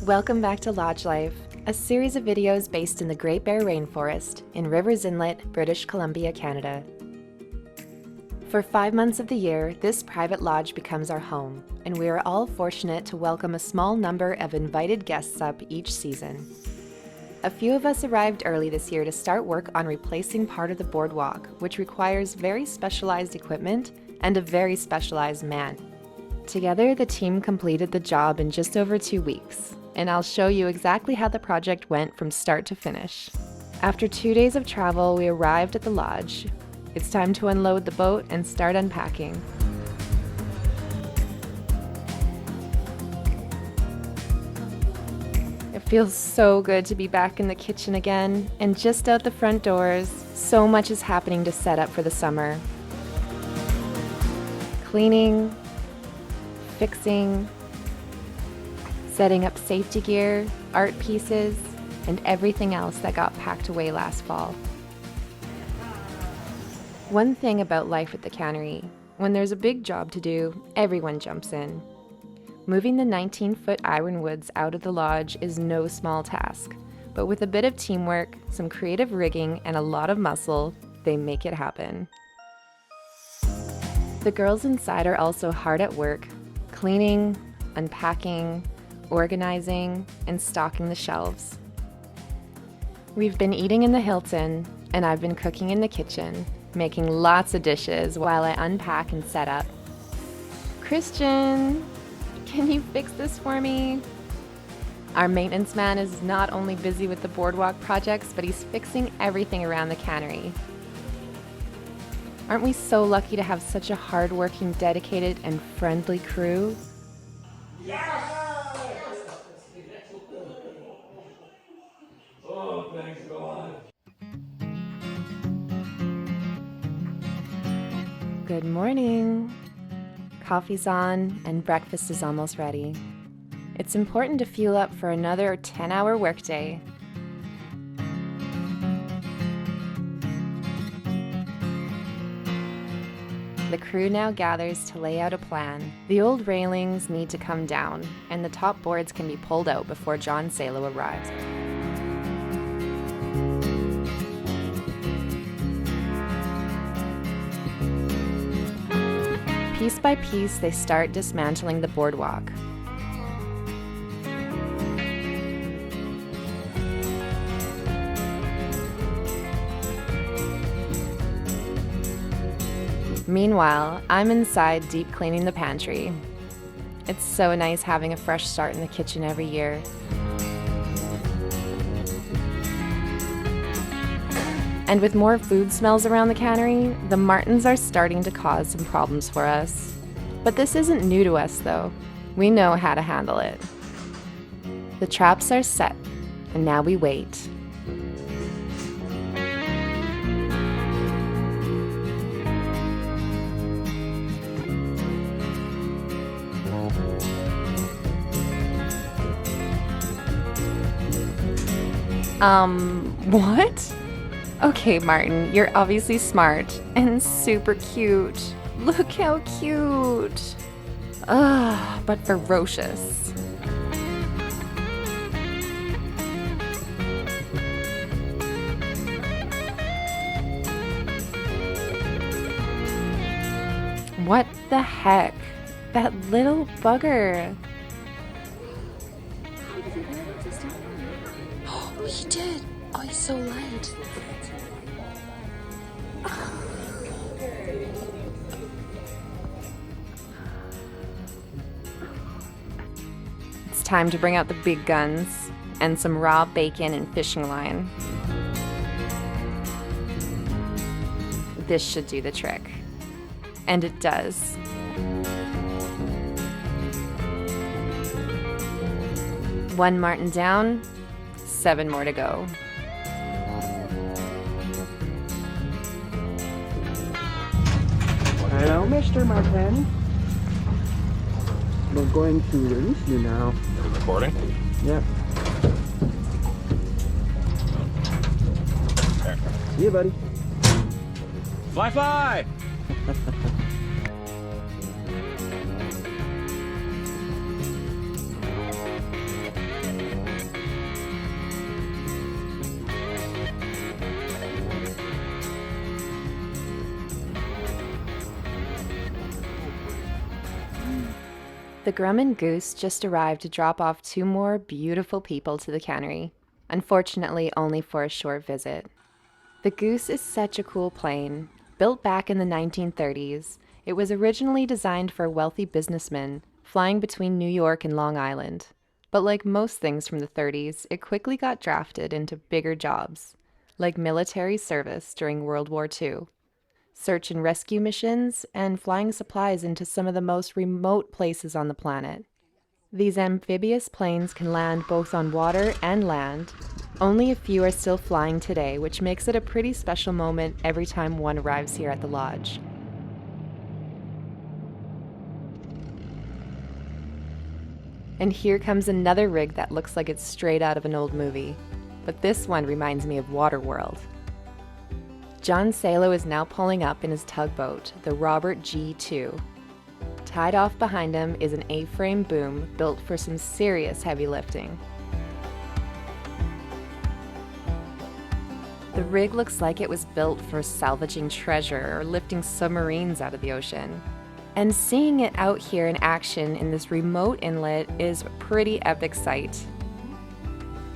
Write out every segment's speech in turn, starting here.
Welcome back to Lodge Life, a series of videos based in the Great Bear Rainforest in Rivers Inlet, British Columbia, Canada. For 5 months of the year, this private lodge becomes our home, and we are all fortunate to welcome a small number of invited guests up each season. A few of us arrived early this year to start work on replacing part of the boardwalk, which requires very specialized equipment and a very specialized man. Together, the team completed the job in just over 2 weeks, and I'll show you exactly how the project went from start to finish. After 2 days of travel, we arrived at the lodge. It's time to unload the boat and start unpacking. It feels so good to be back in the kitchen again, and just out the front doors, so much is happening to set up for the summer. Cleaning, fixing, setting up safety gear, art pieces, and everything else that got packed away last fall. One thing about life at the cannery, when there's a big job to do, everyone jumps in. Moving the 19-foot ironwoods out of the lodge is no small task, but with a bit of teamwork, some creative rigging, and a lot of muscle, they make it happen. The girls inside are also hard at work, cleaning, unpacking, organizing, and stocking the shelves. We've been eating in the Hilton, and I've been cooking in the kitchen, making lots of dishes while I unpack and set up. Christian, can you fix this for me? Our maintenance man is not only busy with the boardwalk projects, but he's fixing everything around the cannery. Aren't we so lucky to have such a hardworking, dedicated, and friendly crew? Oh, thanks God. Good morning. Coffee's on and breakfast is almost ready. It's important to fuel up for another 10-hour workday. The crew now gathers to lay out a plan. The old railings need to come down, and the top boards can be pulled out before Jon Salo arrives. Piece by piece, they start dismantling the boardwalk. Meanwhile, I'm inside deep cleaning the pantry. It's so nice having a fresh start in the kitchen every year. And with more food smells around the cannery, the martens are starting to cause some problems for us. But this isn't new to us, though. We know how to handle it. The traps are set, and now we wait. What? Okay, Martin, you're obviously smart and super cute. Look how cute. Ugh, but ferocious. What the heck? That little bugger. Oh, he did. Oh, he's so light. It's time to bring out the big guns and some raw bacon and fishing line. This should do the trick. And it does. One marten down, 7 more to go. Hello, Mr. Martin. We're going to release you now. Are we recording? Yep. There. See you, buddy. Fly, fly! The Grumman Goose just arrived to drop off 2 more beautiful people to the cannery, unfortunately only for a short visit. The Goose is such a cool plane. Built back in the 1930s, it was originally designed for wealthy businessmen flying between New York and Long Island. But like most things from the 30s, it quickly got drafted into bigger jobs, like military service during World War II, search and rescue missions, and flying supplies into some of the most remote places on the planet. These amphibious planes can land both on water and land. Only a few are still flying today, which makes it a pretty special moment every time one arrives here at the lodge. And here comes another rig that looks like it's straight out of an old movie. But this one reminds me of Waterworld. Jon Salo is now pulling up in his tugboat, the Robert G2. Tied off behind him is an A-frame boom built for some serious heavy lifting. The rig looks like it was built for salvaging treasure or lifting submarines out of the ocean. And seeing it out here in action in this remote inlet is a pretty epic sight.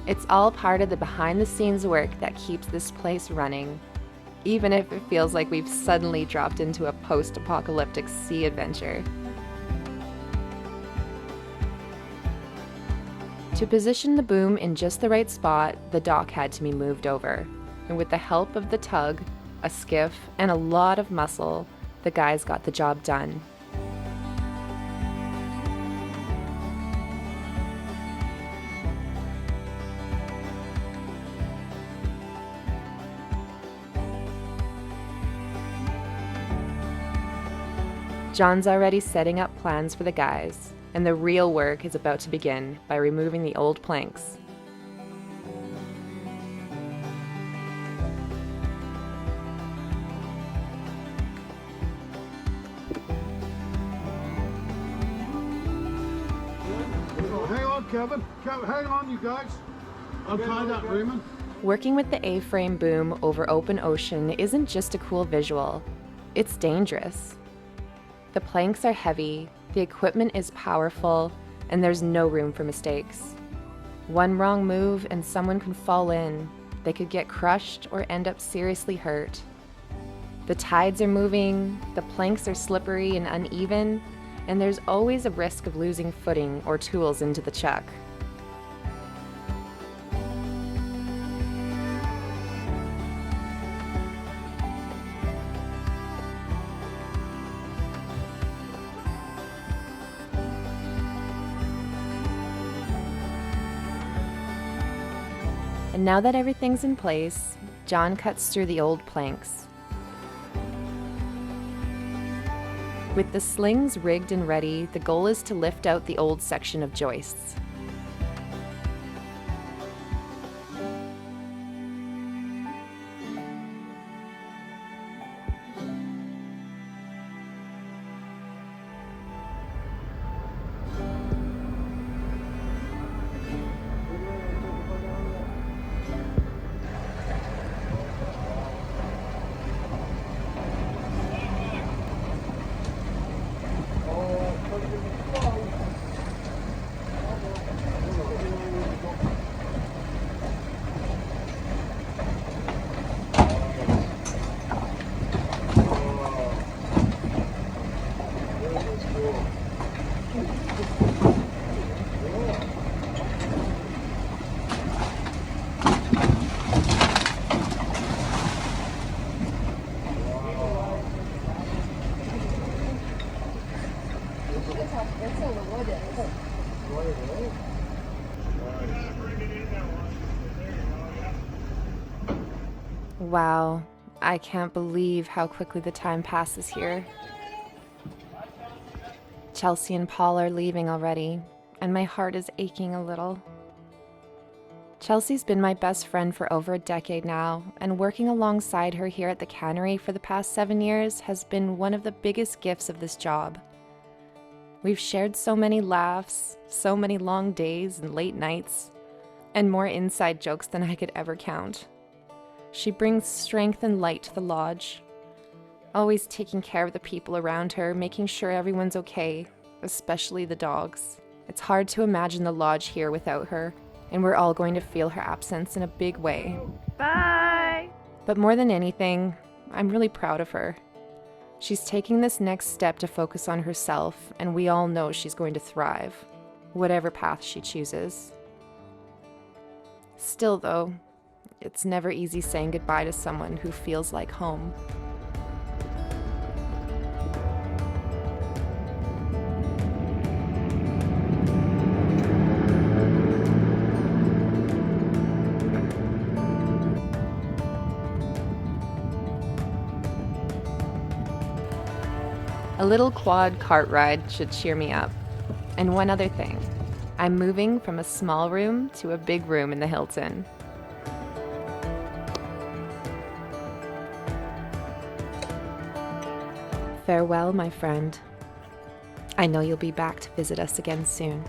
It's all part of the behind-the-scenes work that keeps this place running, even if it feels like we've suddenly dropped into a post-apocalyptic sea adventure. To position the boom in just the right spot, the dock had to be moved over. And with the help of the tug, a skiff, and a lot of muscle, the guys got the job done. Jon's already setting up plans for the guys, and the real work is about to begin by removing the old planks. Hang on, Kevin. Hang on, you guys. I'll tie that, Raymond. Working with the A-frame boom over open ocean isn't just a cool visual, it's dangerous. The planks are heavy, the equipment is powerful, and there's no room for mistakes. One wrong move and someone can fall in. They could get crushed or end up seriously hurt. The tides are moving, the planks are slippery and uneven, and there's always a risk of losing footing or tools into the chuck. And now that everything's in place, Jon cuts through the old planks. With the slings rigged and ready, the goal is to lift out the old section of joists. Wow, I can't believe how quickly the time passes here. Chelsey and Paul are leaving already, and my heart is aching a little. Chelsey's been my best friend for over a decade now, and working alongside her here at the cannery for the past 7 years has been one of the biggest gifts of this job. We've shared so many laughs, so many long days and late nights, and more inside jokes than I could ever count. She brings strength and light to the lodge, always taking care of the people around her, making sure everyone's okay, especially the dogs. It's hard to imagine the lodge here without her, and we're all going to feel her absence in a big way. Bye! But more than anything, I'm really proud of her. She's taking this next step to focus on herself, and we all know she's going to thrive, whatever path she chooses. Still, though, it's never easy saying goodbye to someone who feels like home. A little quad cart ride should cheer me up. And one other thing, I'm moving from a small room to a big room in the Hilton. Farewell, my friend. I know you'll be back to visit us again soon.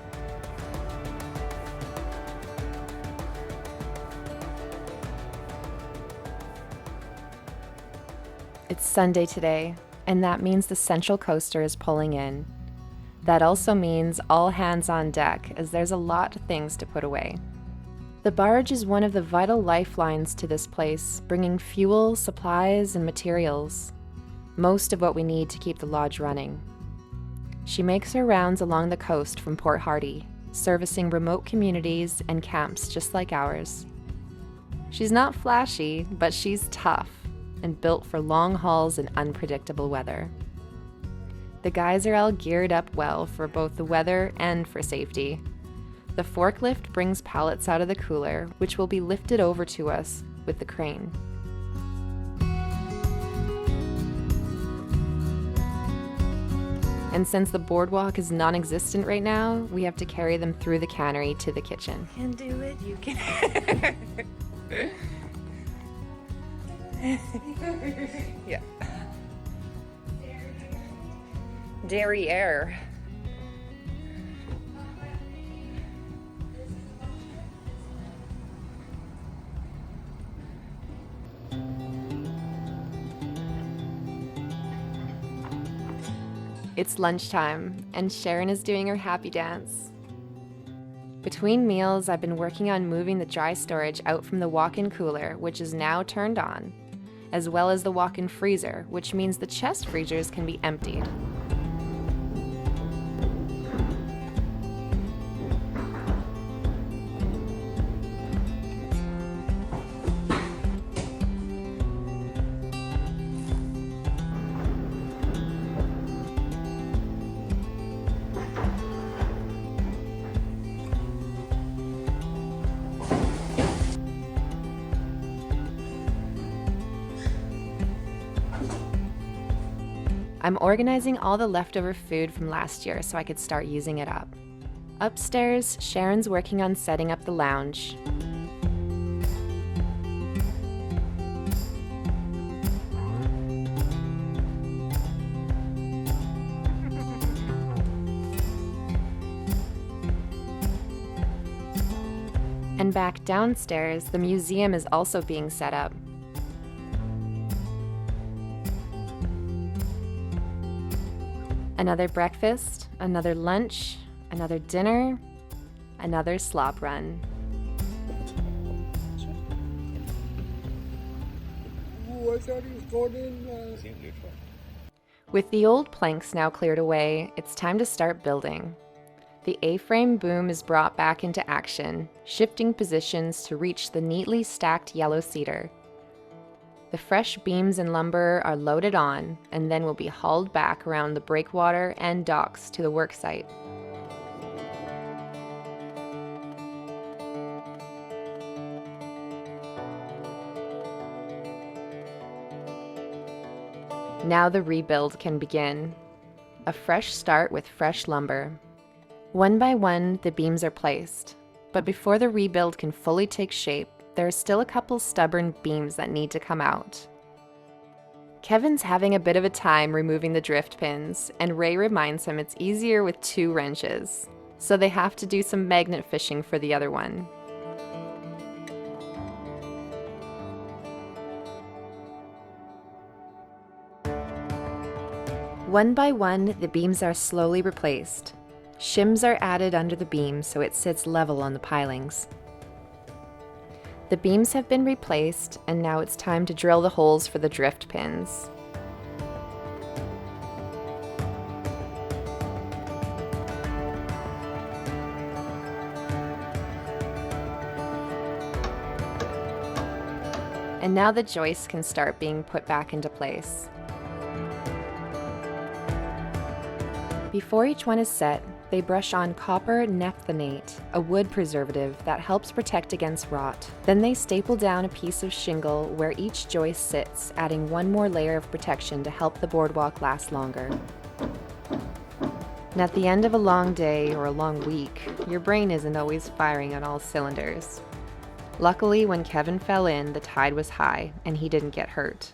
It's Sunday today, and that means the Central Coaster is pulling in. That also means all hands on deck, as there's a lot of things to put away. The barge is one of the vital lifelines to this place, bringing fuel, supplies, and materials. Most of what we need to keep the lodge running. She makes her rounds along the coast from Port Hardy, servicing remote communities and camps just like ours. She's not flashy, but she's tough and built for long hauls and unpredictable weather. The guys are all geared up well for both the weather and for safety. The forklift brings pallets out of the cooler, which will be lifted over to us with the crane. And since the boardwalk is non-existent right now, we have to carry them through the cannery to the kitchen. Can do it, you can. Yeah. Derriere. It's lunchtime, and Sharon is doing her happy dance. Between meals, I've been working on moving the dry storage out from the walk-in cooler, which is now turned on, as well as the walk-in freezer, which means the chest freezers can be emptied. I'm organizing all the leftover food from last year so I could start using it up. Upstairs, Sharon's working on setting up the lounge. And back downstairs, the museum is also being set up. Another breakfast, another lunch, another dinner, another slop run. With the old planks now cleared away, it's time to start building. The A-frame boom is brought back into action, shifting positions to reach the neatly stacked yellow cedar. The fresh beams and lumber are loaded on and then will be hauled back around the breakwater and docks to the work site. Now the rebuild can begin. A fresh start with fresh lumber. One by one, the beams are placed, but before the rebuild can fully take shape, there are still a couple stubborn beams that need to come out. Kevin's having a bit of a time removing the drift pins, and Ray reminds him it's easier with 2 wrenches, so they have to do some magnet fishing for the other one. One by one, the beams are slowly replaced. Shims are added under the beam so it sits level on the pilings. The beams have been replaced, and now it's time to drill the holes for the drift pins. And now the joists can start being put back into place. Before each one is set, they brush on copper naphthenate, a wood preservative that helps protect against rot. Then they staple down a piece of shingle where each joist sits, adding one more layer of protection to help the boardwalk last longer. And at the end of a long day or a long week, your brain isn't always firing on all cylinders. Luckily, when Kevin fell in, the tide was high and he didn't get hurt.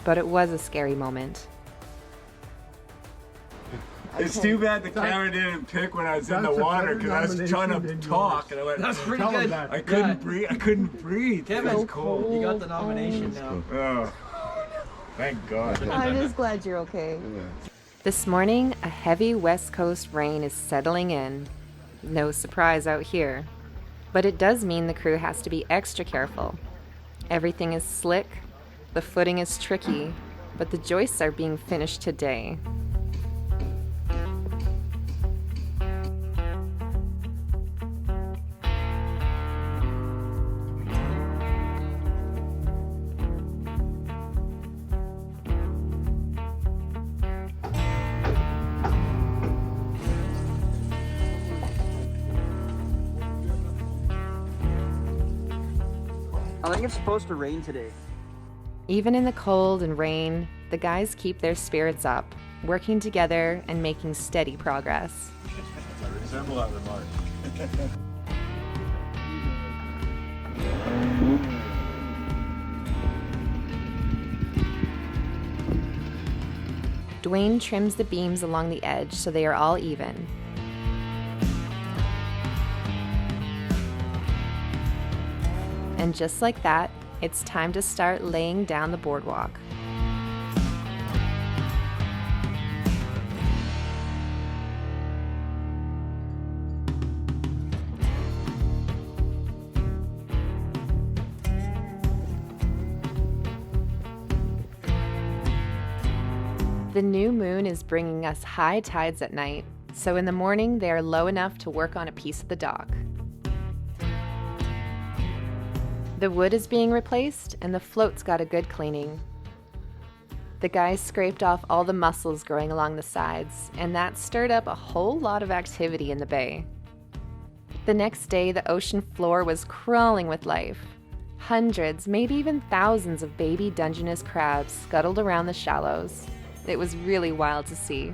But it was a scary moment. It's too bad the camera didn't pick when I was in the water because I was trying to talk and I went. That's pretty good. I couldn't breathe. I couldn't breathe. Kevin, It was cold. you got the nomination now. Oh, thank God. I'm just glad you're okay. This morning, a heavy West Coast rain is settling in. No surprise out here. But it does mean the crew has to be extra careful. Everything is slick, the footing is tricky, but the joists are being finished today. I think it's supposed to rain today. Even in the cold and rain, the guys keep their spirits up, working together and making steady progress. I resemble that remark. Dwayne trims the beams along the edge so they are all even. And just like that, it's time to start laying down the boardwalk. The new moon is bringing us high tides at night, so in the morning they are low enough to work on a piece of the dock. The wood is being replaced and the floats got a good cleaning. The guys scraped off all the mussels growing along the sides, and that stirred up a whole lot of activity in the bay. The next day, the ocean floor was crawling with life. Hundreds, maybe even thousands of baby Dungeness crabs scuttled around the shallows. It was really wild to see.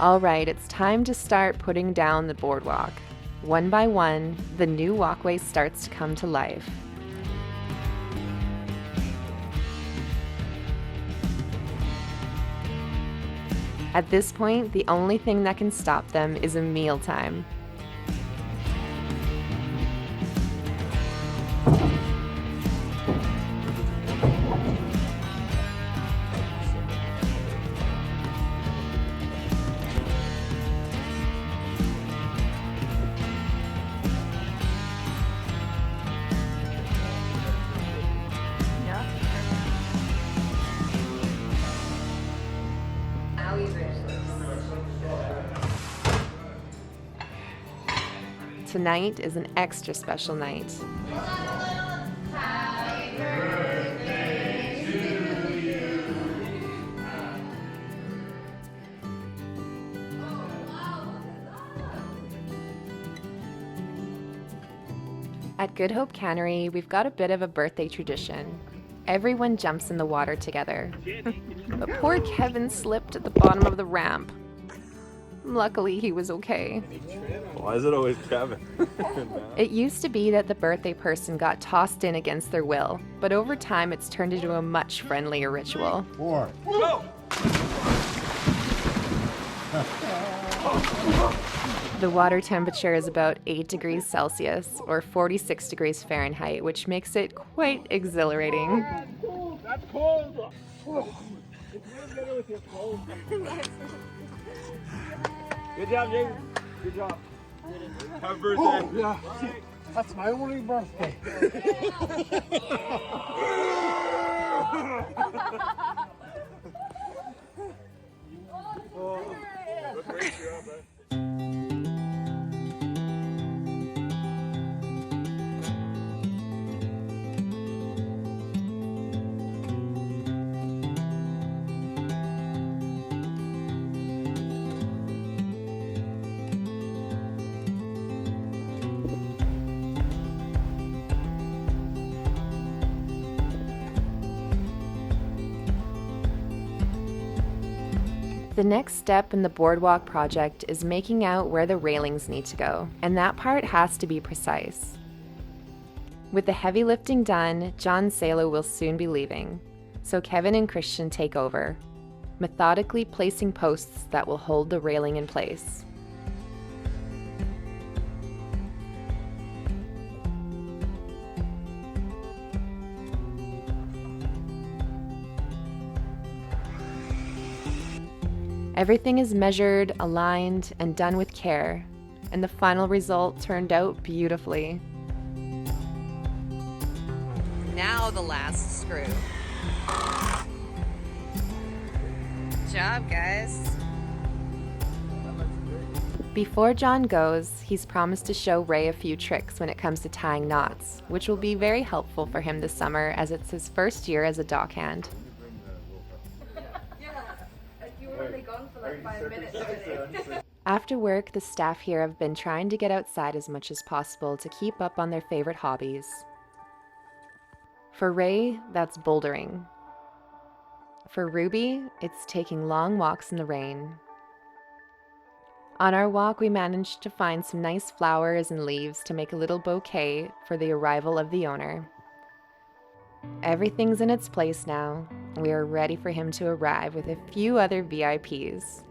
All right, it's time to start putting down the boardwalk. One by one, the new walkway starts to come to life. At this point, the only thing that can stop them is a mealtime. Tonight is an extra special night. At Good Hope Cannery, we've got a bit of a birthday tradition. Everyone jumps in the water together. But poor Kevin slipped at the bottom of the ramp. Luckily, he was okay. Why is it always Kevin? It used to be that the birthday person got tossed in against their will, but over time it's turned into a much friendlier ritual. 4. Go! The water temperature is about 8 degrees Celsius or 46 degrees Fahrenheit, which makes it quite exhilarating. That's cold. It's way better with your clothes. Good job, Jason. Good job. Happy birthday. Yeah. That's my only birthday. The next step in the Boardwalk project is making out where the railings need to go, and that part has to be precise. With the heavy lifting done, Jon Salo will soon be leaving, so Kevin and Christian take over, methodically placing posts that will hold the railing in place. Everything is measured, aligned, and done with care, and the final result turned out beautifully. Now the last screw. Good job, guys. Before Jon goes, he's promised to show Ray a few tricks when it comes to tying knots, which will be very helpful for him this summer as it's his first year as a dockhand. After work, the staff here have been trying to get outside as much as possible to keep up on their favorite hobbies. For Ray, that's bouldering. For Ruby, it's taking long walks in the rain. On our walk, we managed to find some nice flowers and leaves to make a little bouquet for the arrival of the owner. Everything's in its place now. We are ready for him to arrive with a few other VIPs.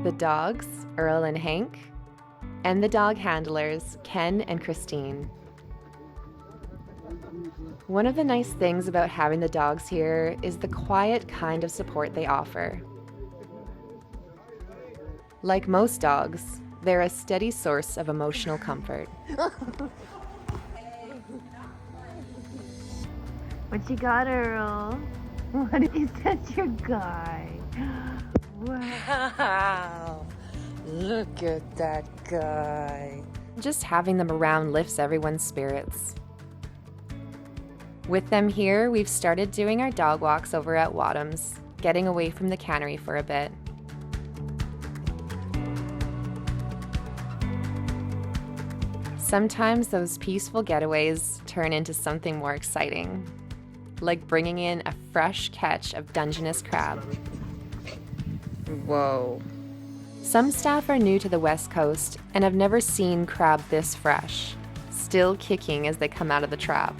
The dogs, Earl and Hank, and the dog handlers, Ken and Christine. One of the nice things about having the dogs here is the quiet kind of support they offer. Like most dogs, they're a steady source of emotional comfort. What you got, Earl? What is that, your guy? Wow, look at that guy. Just having them around lifts everyone's spirits. With them here, we've started doing our dog walks over at Wadham's, getting away from the cannery for a bit. Sometimes those peaceful getaways turn into something more exciting, like bringing in a fresh catch of Dungeness crab. Whoa. Some staff are new to the West Coast and have never seen crab this fresh, still kicking as they come out of the trap.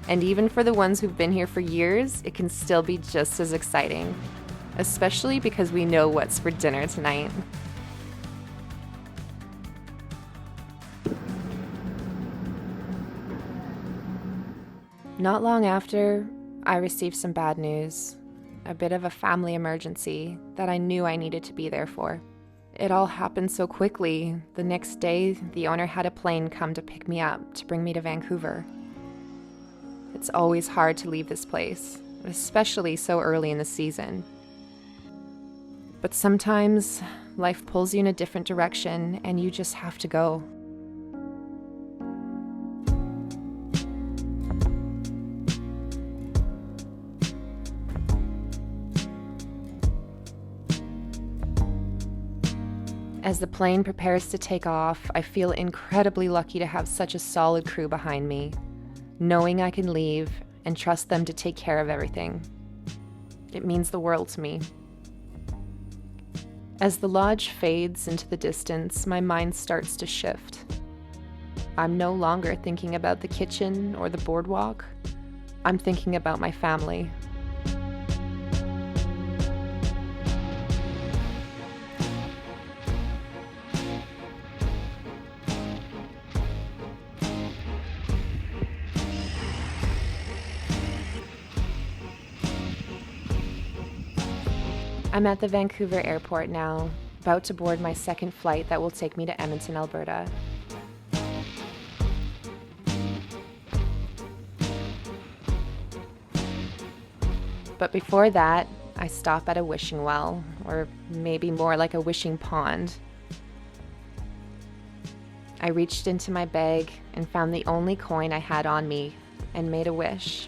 And even for the ones who've been here for years, it can still be just as exciting, especially because we know what's for dinner tonight. Not long after, I received some bad news. A bit of a family emergency that I knew I needed to be there for. It all happened so quickly. The next day, the owner had a plane come to pick me up to bring me to Vancouver. It's always hard to leave this place, especially so early in the season. But sometimes life pulls you in a different direction and you just have to go. As the plane prepares to take off, I feel incredibly lucky to have such a solid crew behind me, knowing I can leave and trust them to take care of everything. It means the world to me. As the lodge fades into the distance, my mind starts to shift. I'm no longer thinking about the kitchen or the boardwalk. I'm thinking about my family. I'm at the Vancouver airport now, about to board my second flight that will take me to Edmonton, Alberta. But before that, I stop at a wishing well, or maybe more like a wishing pond. I reached into my bag and found the only coin I had on me and made a wish.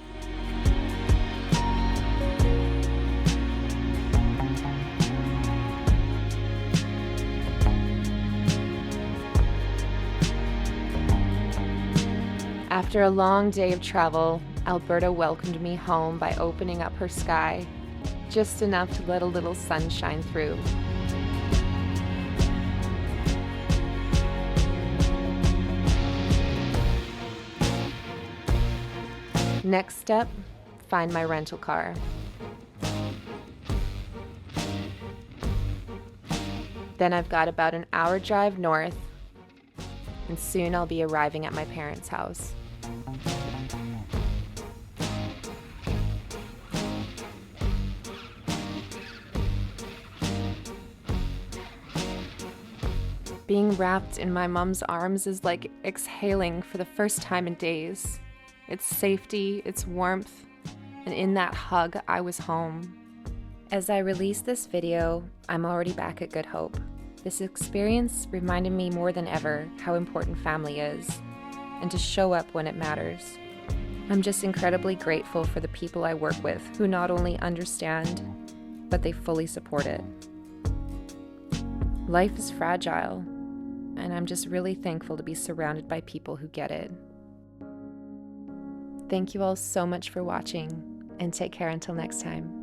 After a long day of travel, Alberta welcomed me home by opening up her sky, just enough to let a little sun shine through. Next step, find my rental car. Then I've got about an hour drive north, and soon I'll be arriving at my parents' house. Being wrapped in my mom's arms is like exhaling for the first time in days. It's safety, it's warmth, and in that hug, I was home. As I release this video, I'm already back at Good Hope. This experience reminded me more than ever how important family is, and to show up when it matters. I'm just incredibly grateful for the people I work with who not only understand, but they fully support it. Life is fragile, and I'm just really thankful to be surrounded by people who get it. Thank you all so much for watching, and take care until next time.